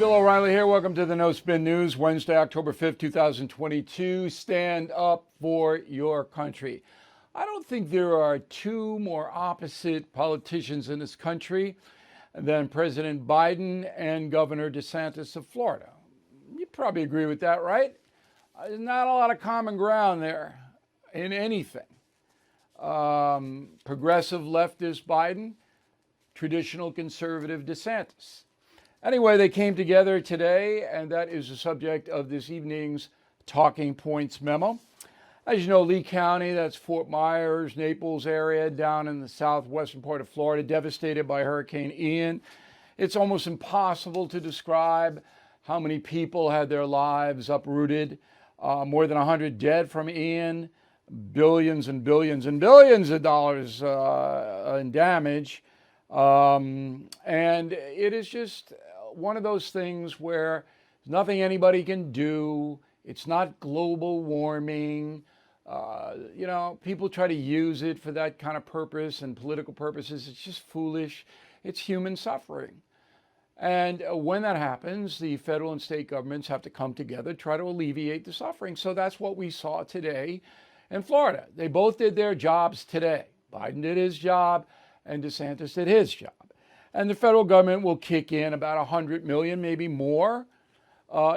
Bill O'Reilly here. Welcome to the No Spin News, Wednesday, October 5th, 2022. Stand up for your country. I don't think there are two more opposite politicians in this country than President Biden and Governor DeSantis of Florida. You'd probably agree with that, right? There's not a lot of common ground there in anything. Progressive leftist Biden, traditional conservative DeSantis. Anyway, they came together today, and that is the subject of this evening's Talking Points Memo. As you know, Lee County, that's Fort Myers, Naples area, down in the southwestern part of Florida, devastated by Hurricane Ian. It's almost impossible to describe how many people had their lives uprooted. More than 100 dead from Ian, billions and billions and billions of dollars in damage. And it is just one of those things where there's nothing anybody can do. It's not global warming. People try to use it for that kind of purpose and political purposes. It's just foolish. It's human suffering. And when that happens, the federal and state governments have to come together, try to alleviate the suffering. So that's what we saw today in Florida. They both did their jobs today. Biden did his job and DeSantis did his job. And the federal government will kick in about $100 million, maybe more,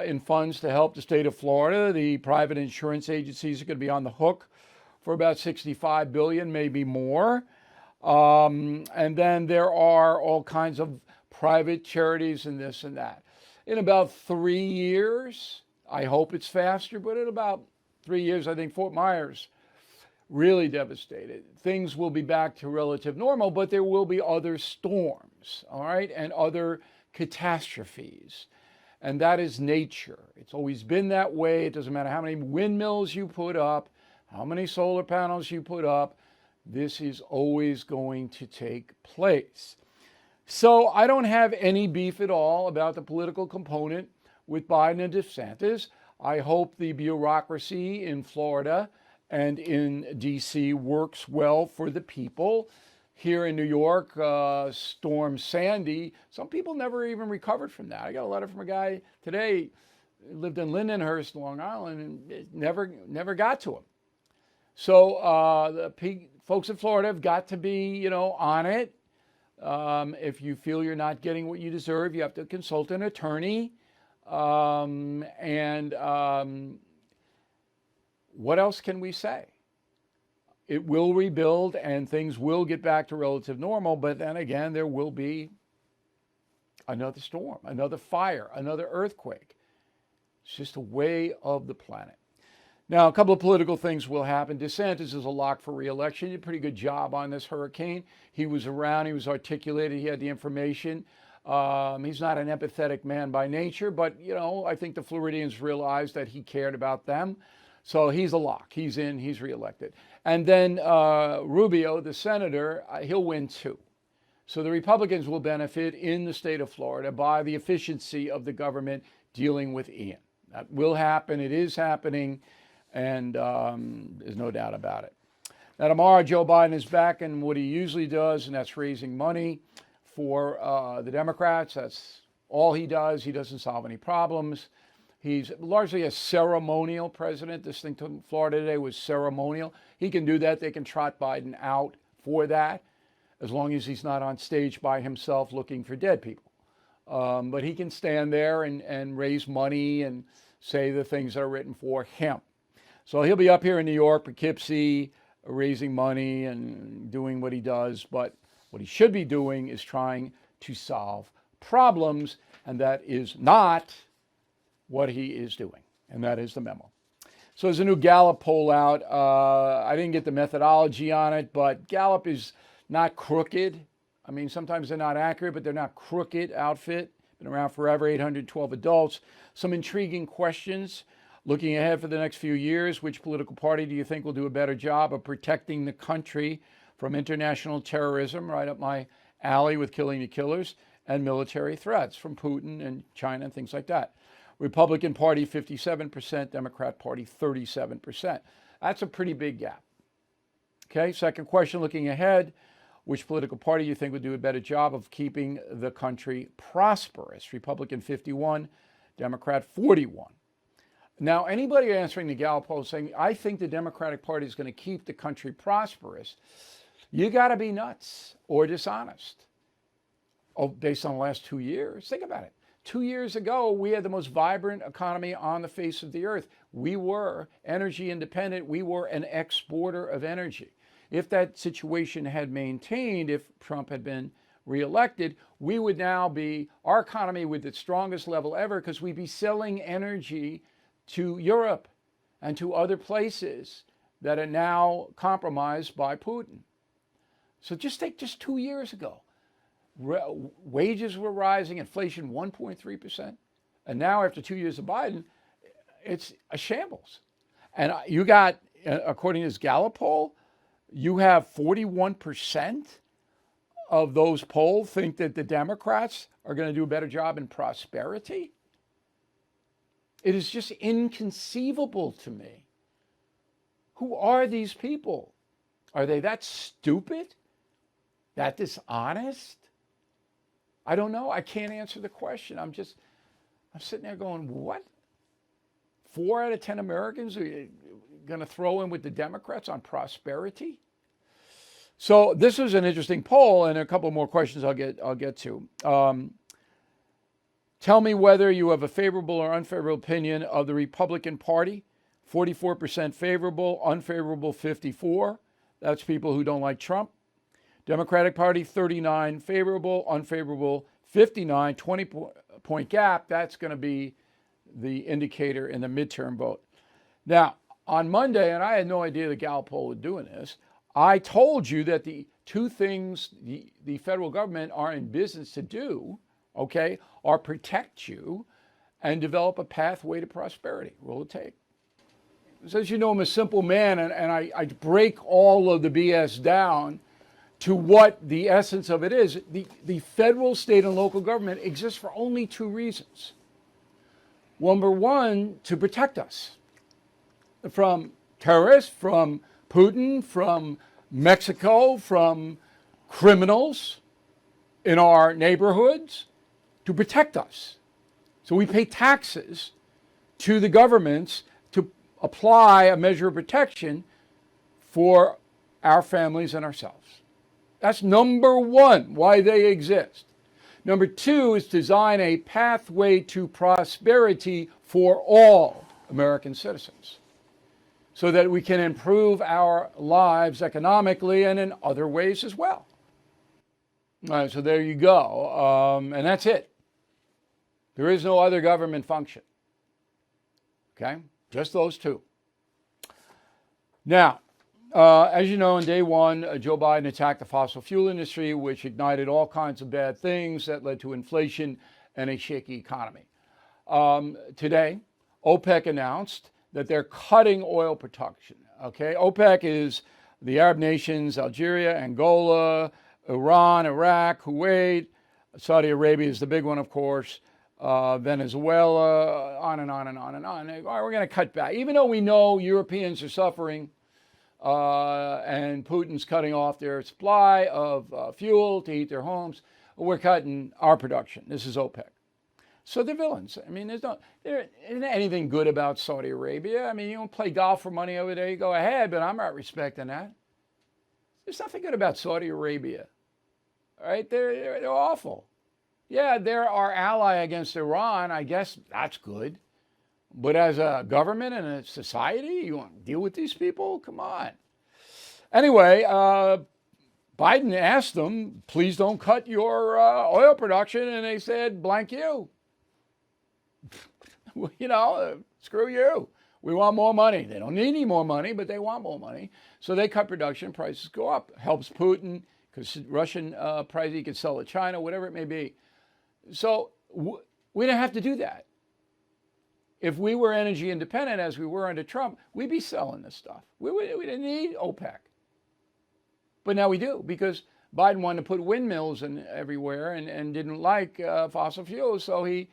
in funds to help the state of Florida. The private insurance agencies are going to be on the hook for about $65 billion, maybe more. And then there are all kinds of private charities and this and that. In about 3 years, I hope it's faster, but in about 3 years, I think Fort Myers really devastated. Things will be back to relative normal, but there will be other storms, all right, and other catastrophes. And that is nature. It's always been that way. It doesn't matter how many windmills you put up, how many solar panels you put up. This is always going to take place. So I don't have any beef at all about the political component with Biden and DeSantis. I hope the bureaucracy in Florida and in D.C. works well for the people. Here in New York, Storm Sandy, some people never even recovered from that. I got a letter from a guy today who lived in Lindenhurst, Long Island, and it never got to him. So the folks in Florida have got to be, on it. If you feel you're not getting what you deserve, you have to consult an attorney. What else can we say? It will rebuild and things will get back to relative normal, but then again, there will be another storm, another fire, another earthquake. It's just a way of the planet. Now, a couple of political things will happen. DeSantis is a lock for re-election. He did a pretty good job on this hurricane. He was around, he was articulated, he had the information. He's not an empathetic man by nature, but, I think the Floridians realized that he cared about them. So he's a lock. He's in. He's reelected. And then Rubio, the senator, he'll win too. So the Republicans will benefit in the state of Florida by the efficiency of the government dealing with Ian. That will happen. It is happening. And there's no doubt about it. Now, tomorrow, Joe Biden is back in what he usually does, and that's raising money for the Democrats. That's all he does. He doesn't solve any problems. He's largely a ceremonial president. This thing took Florida today was ceremonial. He can do that. They can trot Biden out for that as long as he's not on stage by himself looking for dead people. But he can stand there and raise money and say the things that are written for him. So he'll be up here in New York, Poughkeepsie, raising money and doing what he does. But what he should be doing is trying to solve problems, and that is not what he is doing, and that is the memo. So there's a new Gallup poll out. I didn't get the methodology on it, but Gallup is not crooked. I mean, sometimes they're not accurate, but they're not crooked outfit. Been around forever, 812 adults. Some intriguing questions. Looking ahead for the next few years, which political party do you think will do a better job of protecting the country from international terrorism, right up my alley with killing the killers, and military threats from Putin and China and things like that? Republican Party 57%, Democrat Party 37%. That's a pretty big gap. Okay, second question looking ahead. Which political party you think would do a better job of keeping the country prosperous? Republican 51, Democrat 41. Now, anybody answering the Gallup poll saying, I think the Democratic Party is going to keep the country prosperous, you got to be nuts or dishonest. Oh, based on the last 2 years, think about it. 2 years ago, we had the most vibrant economy on the face of the earth. We were energy independent. We were an exporter of energy. If that situation had maintained, if Trump had been reelected, we would now be, our economy with its strongest level ever, because we'd be selling energy to Europe and to other places that are now compromised by Putin. So just take just 2 years ago. Wages were rising, inflation 1.3%. And now after 2 years of Biden, it's a shambles. And you got, according to this Gallup poll, you have 41% of those polled think that the Democrats are going to do a better job in prosperity. It is just inconceivable to me. Who are these people? Are they that stupid? That dishonest? I don't know. I can't answer the question. I'm sitting there going, what? 4 out of 10 Americans are going to throw in with the Democrats on prosperity? So this was an interesting poll, and a couple more questions I'll get to. Tell me whether you have a favorable or unfavorable opinion of the Republican Party. 44% favorable, unfavorable 54. That's people who don't like Trump. Democratic Party, 39 favorable, unfavorable 59, 20-point gap. That's going to be the indicator in the midterm vote. Now, on Monday, and I had no idea the Gallup poll was doing this, I told you that the two things the federal government are in business to do, okay, are protect you and develop a pathway to prosperity. Roll the tape. So as you know, I'm a simple man, and I break all of the BS down to what the essence of it is. The federal, state, and local government exists for only 2 reasons. Number one, to protect us from terrorists, from Putin, from Mexico, from criminals in our neighborhoods, to protect us. So we pay taxes to the governments to apply a measure of protection for our families and ourselves. That's number one, why they exist. Number two is design a pathway to prosperity for all American citizens so that we can improve our lives economically and in other ways as well. All right, so there you go. And that's it. There is no other government function. Okay? Just those two. Now, as you know, in day one, Joe Biden attacked the fossil fuel industry, which ignited all kinds of bad things that led to inflation and a shaky economy. Today, OPEC announced that they're cutting oil production. Okay, OPEC is the Arab nations, Algeria, Angola, Iran, Iraq, Kuwait, Saudi Arabia is the big one, of course, Venezuela, on and on and on and on. All right, we're going to cut back. Even though we know Europeans are suffering and Putin's cutting off their supply of fuel to heat their homes, we're cutting our production. This is OPEC. So they're villains. I mean, there isn't anything good about Saudi Arabia. I mean, you don't play golf for money over there, you go ahead, but I'm not respecting that. There's nothing good about Saudi Arabia. All right, they're awful. Yeah, they're our ally against Iran. I guess that's good. But as a government and a society, you want to deal with these people? Come on. Anyway, Biden asked them, please don't cut your oil production. And they said, blank you. You know, screw you. We want more money. They don't need any more money, but they want more money. So they cut production, prices go up. Helps Putin because Russian price, he could sell to China, whatever it may be. So we don't have to do that. If we were energy independent, as we were under Trump, we'd be selling this stuff. We didn't need OPEC. But now we do, because Biden wanted to put windmills in everywhere and didn't like fossil fuels, so he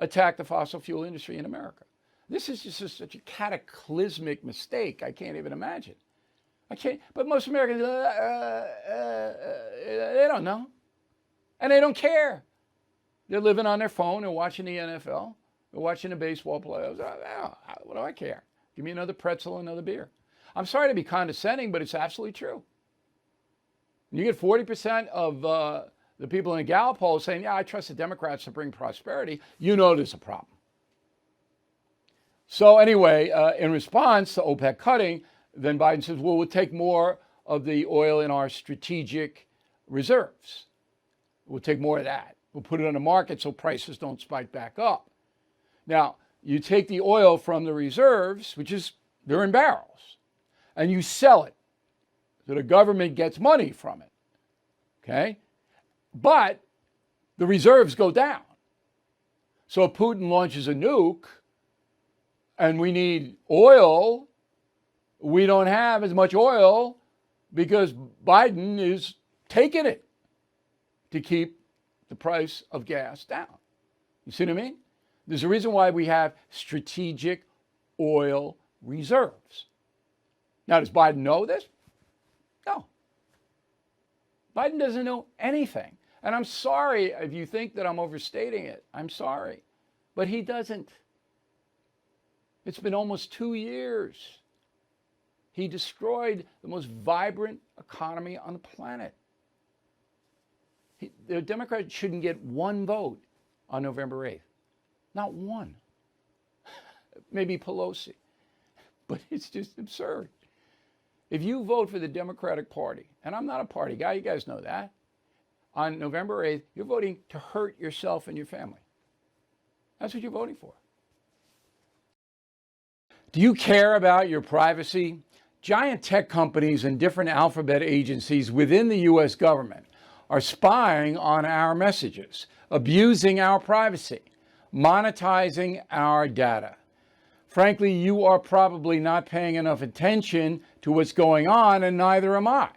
attacked the fossil fuel industry in America. This is just such a cataclysmic mistake, I can't even imagine. I can't, but most Americans, they don't know. And they don't care. They're living on their phone. They're watching the NFL. They're watching the baseball playoffs. What do I care? Give me another pretzel, another beer. I'm sorry to be condescending, but it's absolutely true. You get 40% of the people in the Gallup poll saying, yeah, I trust the Democrats to bring prosperity. You know there's a problem. So anyway, in response to OPEC cutting, then Biden says, well, we'll take more of the oil in our strategic reserves. We'll take more of that. We'll put it on the market so prices don't spike back up. Now, you take the oil from the reserves, which is, they're in barrels, and you sell it. So the government gets money from it. Okay? But the reserves go down. So if Putin launches a nuke and we need oil, we don't have as much oil because Biden is taking it to keep the price of gas down. You see what I mean? There's a reason why we have strategic oil reserves. Now, does Biden know this? No. Biden doesn't know anything. And I'm sorry if you think that I'm overstating it. I'm sorry. But he doesn't. It's been almost 2 years. He destroyed the most vibrant economy on the planet. The Democrats shouldn't get one vote on November 8th. Not one. Maybe Pelosi. But it's just absurd. If you vote for the Democratic Party, and I'm not a party guy, you guys know that, on November 8th, you're voting to hurt yourself and your family. That's what you're voting for. Do you care about your privacy? Giant tech companies and different alphabet agencies within the U.S. government are spying on our messages, abusing our privacy, monetizing our data. Frankly, you are probably not paying enough attention to what's going on, and neither am I.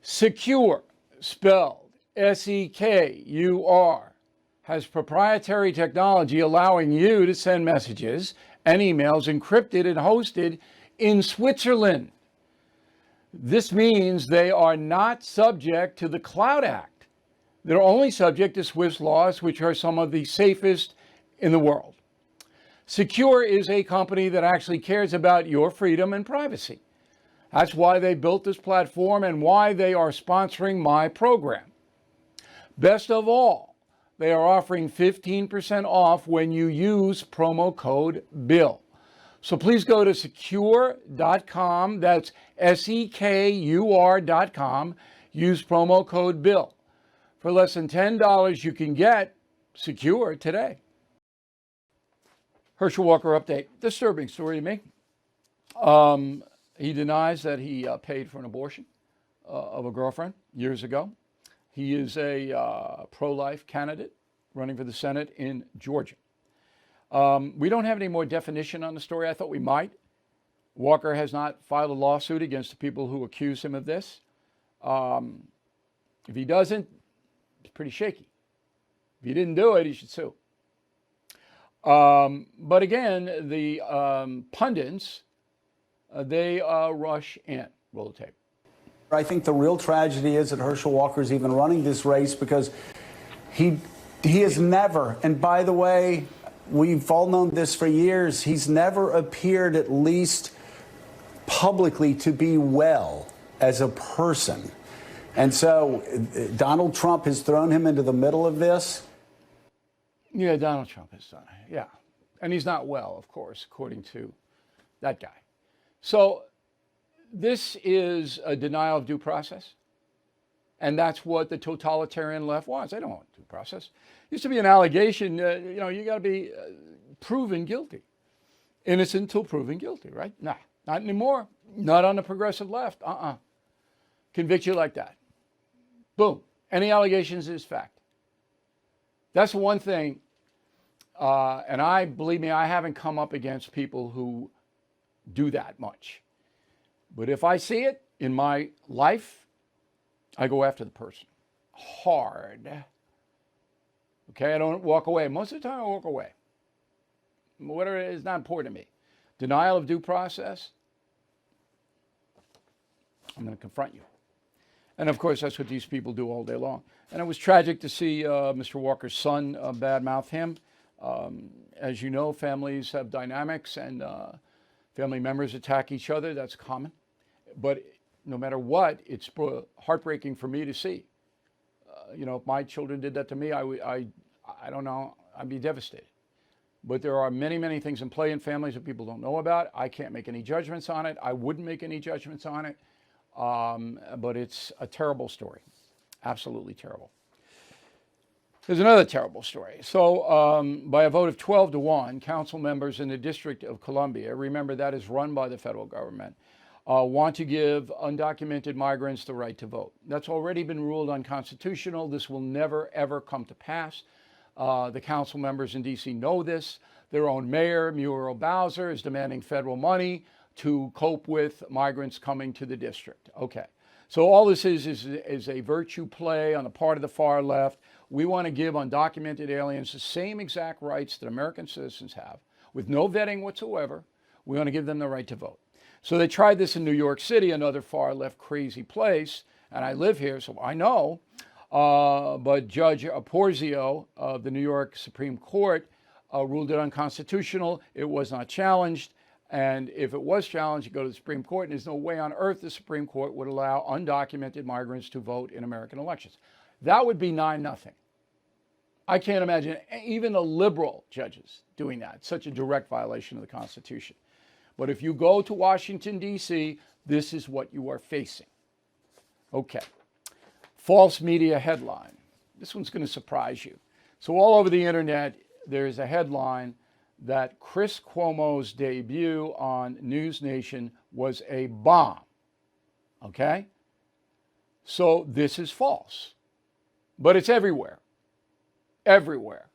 Secure, spelled S-E-K-U-R, has proprietary technology allowing you to send messages and emails encrypted and hosted in Switzerland. This means they are not subject to the Cloud Act. They're only subject to Swiss laws, which are some of the safest in the world. Secure is a company that actually cares about your freedom and privacy. That's why they built this platform and why they are sponsoring my program. Best of all, they are offering 15% off when you use promo code BILL. So please go to secure.com, that's SEKUR.com, use promo code BILL. For less than $10, you can get Secure today. Herschel Walker update. Disturbing story to me. He denies that he paid for an abortion of a girlfriend years ago. He is a pro-life candidate running for the Senate in Georgia. We don't have any more definition on the story. I thought we might. Walker has not filed a lawsuit against the people who accuse him of this. If he doesn't, it's pretty shaky. If he didn't do it, he should sue. But again, the pundits, they rush in. Roll the tape. I think the real tragedy is that Herschel Walker is even running this race because he has never, and by the way, we've all known this for years, he's never appeared, at least publicly, to be well as a person. And so Donald Trump has thrown him into the middle of this. Yeah, Donald Trump has done it. Yeah. And he's not well, of course, according to that guy. So this is a denial of due process. And that's what the totalitarian left wants. They don't want due process. Used to be an allegation, you got to be proven guilty. Innocent until proven guilty, right? Nah, not anymore. Not on the progressive left. Convict you like that. Boom. Any allegations is fact. That's one thing. And believe me, I haven't come up against people who do that much. But if I see it in my life, I go after the person hard. Okay, I don't walk away. Most of the time I walk away. Whatever it is, not important to me. Denial of due process, I'm going to confront you. And of course, that's what these people do all day long. And it was tragic to see Mr. Walker's son badmouth him. As you know, families have dynamics and family members attack each other. That's common. But no matter what, it's heartbreaking for me to see. If my children did that to me, I don't know, I'd be devastated. But there are many, many things in play in families that people don't know about. I can't make any judgments on it. I wouldn't make any judgments on it. But it's a terrible story. Absolutely terrible. There's another terrible story. So by a vote of 12-1, council members in the District of Columbia, remember that is run by the federal government, want to give undocumented migrants the right to vote. That's already been ruled unconstitutional. This will never, ever come to pass. The council members in D.C. know this. Their own mayor, Muriel Bowser, is demanding federal money to cope with migrants coming to the district. Okay. So all this is a virtue play on the part of the far left. We want to give undocumented aliens the same exact rights that American citizens have, with no vetting whatsoever. We want to give them the right to vote. So they tried this in New York City, another far left crazy place, and I live here, so I know. But Judge Porzio of the New York Supreme Court ruled it unconstitutional. It was not challenged. And if it was challenged, you go to the Supreme Court, and there's no way on earth the Supreme Court would allow undocumented migrants to vote in American elections. That would be 9-0. I can't imagine even the liberal judges doing that. It's such a direct violation of the Constitution. But if you go to Washington, D.C., this is what you are facing. Okay. False media headline. This one's going to surprise you. So all over the internet, there's a headline that Chris Cuomo's debut on News Nation was a bomb. Okay? So this is false. But it's everywhere. Everywhere.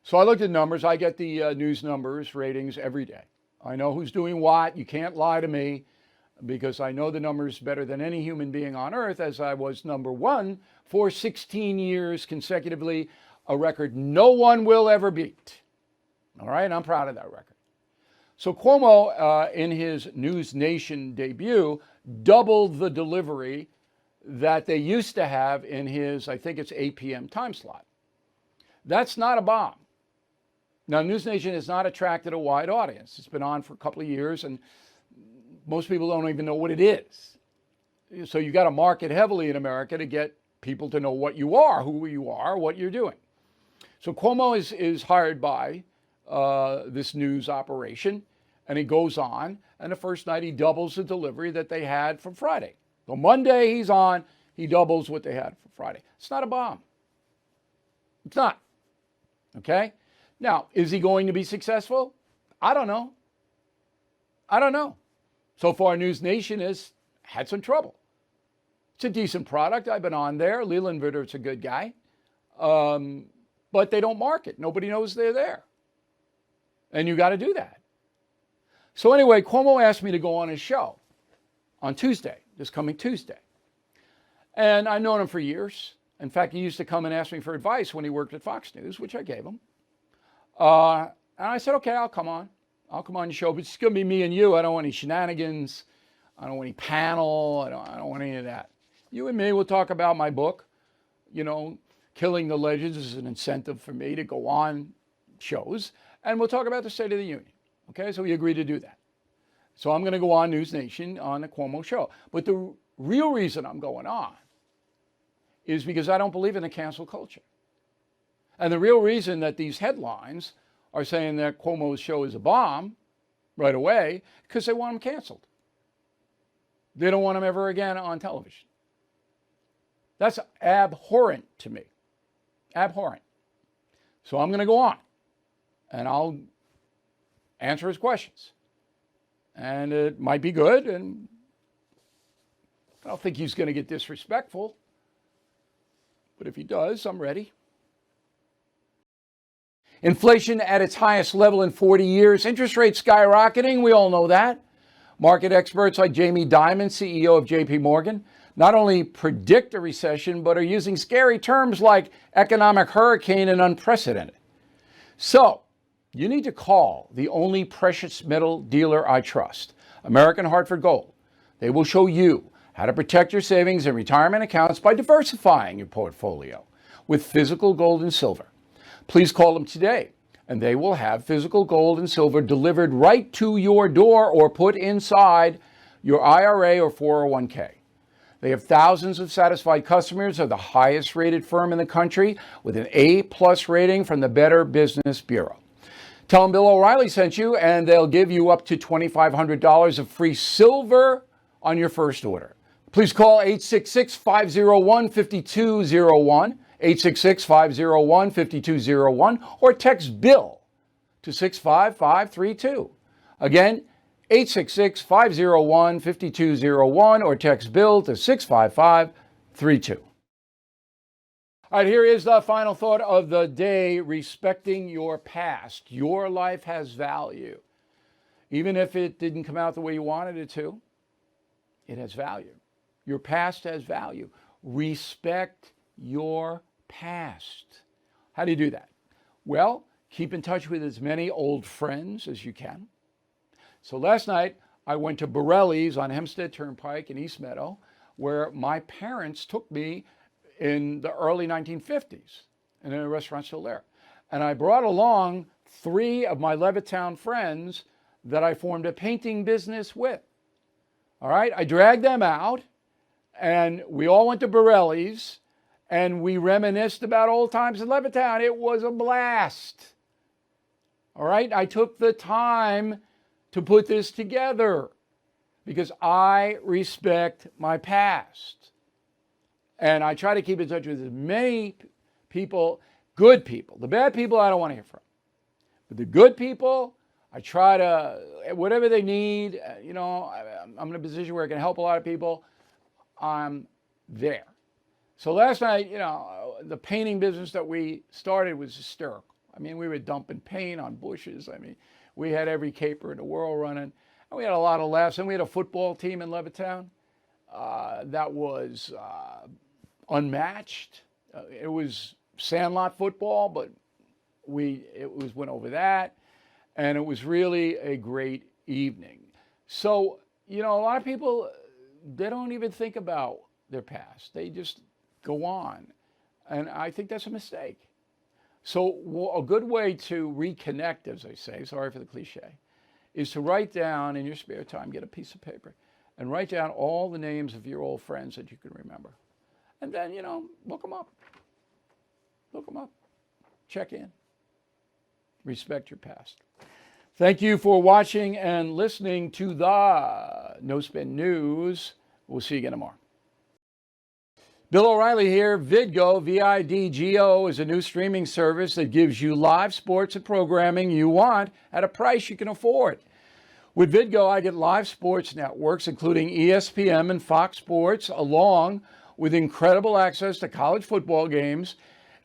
So I looked at numbers. I get the news numbers, ratings every day. I know who's doing what. You can't lie to me because I know the numbers better than any human being on earth, as I was number one for 16 years consecutively, a record no one will ever beat. All right, I'm proud of that record. So Cuomo, in his News Nation debut, doubled the delivery that they used to have in his, I think it's 8 p.m. time slot. That's not a bomb. Now, News Nation has not attracted a wide audience. It's been on for a couple of years, and most people don't even know what it is. So you got to market heavily in America to get people to know what you are, who you are, what you're doing. So Cuomo is hired by this news operation, and he goes on, and the first night he doubles the delivery that they had from Friday. So Monday he's on, he doubles what they had for Friday. It's not a bomb. It's not. Okay? Now, is he going to be successful? I don't know. I don't know. So far, News Nation has had some trouble. It's a decent product. I've been on there. Leland Vitter's a good guy. But they don't market. Nobody knows they're there. And you got to do that. So anyway, Cuomo asked me to go on his show on Tuesday, this coming Tuesday. And I've known him for years. In fact, he used to come and ask me for advice when he worked at Fox News, which I gave him. And I said, okay, I'll come on. I'll come on your show, but it's going to be me and you. I don't want any shenanigans. I don't want any panel. I don't want any of that. You and me, we'll talk about my book. Killing the Legends is an incentive for me to go on shows. And we'll talk about the State of the Union. Okay, so we agreed to do that. So I'm going to go on News Nation on the Cuomo show. But the real reason I'm going on is because I don't believe in the cancel culture. And the real reason that these headlines are saying that Cuomo's show is a bomb right away, because they want him canceled. They don't want him ever again on television. That's abhorrent to me. Abhorrent. So I'm going to go on, and I'll answer his questions. And it might be good, and I don't think he's going to get disrespectful. But if he does, I'm ready. Inflation at its highest level in 40 years. Interest rates skyrocketing. We all know that. Market experts like Jamie Dimon, CEO of JP Morgan, not only predict a recession, but are using scary terms like economic hurricane and unprecedented. So, you need to call the only precious metal dealer I trust, American Hartford Gold. They will show you how to protect your savings and retirement accounts by diversifying your portfolio with physical gold and silver. Please call them today, and they will have physical gold and silver delivered right to your door or put inside your IRA or 401k. They have thousands of satisfied customers, are the highest rated firm in the country with an A+ rating from the Better Business Bureau. Tell them Bill O'Reilly sent you, and they'll give you up to $2,500 of free silver on your first order. Please call 866-501-5201, 866-501-5201, or text BILL to 65532. Again, 866-501-5201, or text BILL to 65532. All right, here is the final thought of the day: respecting your past. Your life has value. Even if it didn't come out the way you wanted it to, it has value. Your past has value. Respect your past. How do you do that? Well, keep in touch with as many old friends as you can. So last night, I went to Borelli's on Hempstead Turnpike in East Meadow, where my parents took me in the early 1950s, and in a restaurant still there. And I brought along 3 of my Levittown friends that I formed a painting business with. All right, I dragged them out, and we all went to Borelli's, and we reminisced about old times in Levittown. It was a blast. All right, I took the time to put this together because I respect my past. And I try to keep in touch with as many people, good people. The bad people I don't want to hear from. But the good people, I try to, whatever they need, I'm in a position where I can help a lot of people. I'm there. So last night, the painting business that we started was hysterical. I mean, we were dumping paint on bushes. I mean, we had every caper in the world running. And we had a lot of laughs. And we had a football team in Levittown that was unmatched. It was sandlot football, but went over that, and it was really a great evening. So, a lot of people, they don't even think about their past. They just go on, and I think that's a mistake. So a good way to reconnect, as I say, sorry for the cliche, is to write down in your spare time, get a piece of paper, and write down all the names of your old friends that you can remember. And then, look them up. Look them up. Check in. Respect your past. Thank you for watching and listening to the No Spin News. We'll see you again tomorrow. Bill O'Reilly here. Vidgo, VIDGO, is a new streaming service that gives you live sports and programming you want at a price you can afford. With Vidgo, I get live sports networks, including ESPN and Fox Sports, along with incredible access to college football games,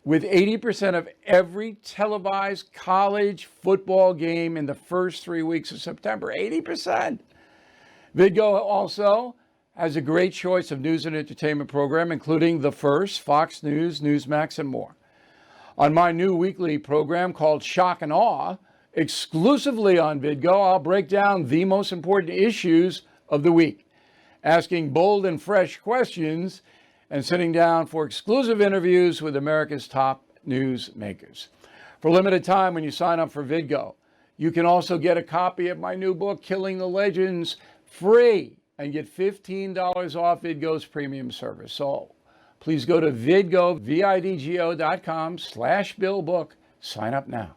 with 80% of every televised college football game in the first 3 weeks of September. 80%. Vidgo also has a great choice of news and entertainment program, including The First, Fox News, Newsmax, and more. On my new weekly program called Shock and Awe, exclusively on Vidgo, I'll break down the most important issues of the week, asking bold and fresh questions and sitting down for exclusive interviews with America's top news makers. For a limited time, when you sign up for Vidgo, you can also get a copy of my new book, Killing the Legends, free, and get $15 off Vidgo's premium service. So please go to vidgo.com/billbook. Sign up now.